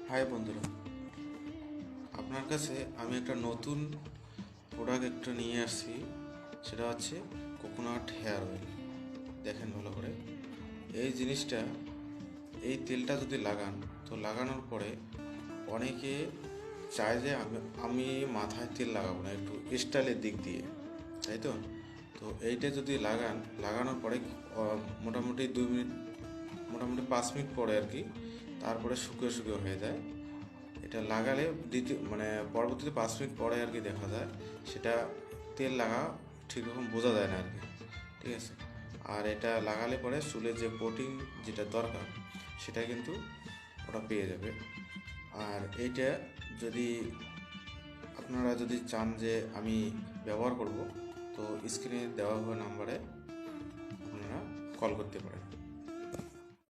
High বন্ধুরা, আপনার কাছে আমি একটা নতুন প্রোডাক্ট একটা নিয়ে আসছি। সেটা হচ্ছে কোকোনাট হেয়ার অয়েল। দেখেন ভালো করে এই জিনিসটা, এই তেলটা যদি লাগান তো লাগানোর পরে অনেকে চায় যে আমি মাথায় তেল লাগাবো না, একটু স্টাইলের দিক দিয়ে, তাই তো। তো এইটা যদি লাগানোর পরে মোটামুটি 2 মিনিট, মোটামুটি 5 মিনিট পরে আর কি, তারপরে শুকিয়ে শুকিয়ে হয়ে যায়। এটা লাগালে পরবর্তীতে 5 মিনিট পরে আর কি দেখা যায় সেটা তেল লাগা ঠিক রকম বোঝা যায় না আর কি। ঠিক আছে। আর এটা লাগালে পরে চুলের যে প্রোটিন যেটা দরকার সেটা কিন্তু ওটা পেয়ে যাবে। আর এইটা যদি আপনারা যদি চান যে আমি ব্যবহার করব, তো স্ক্রিনে দেওয়া হওয়া নাম্বারে আপনারা কল করতে পারেন।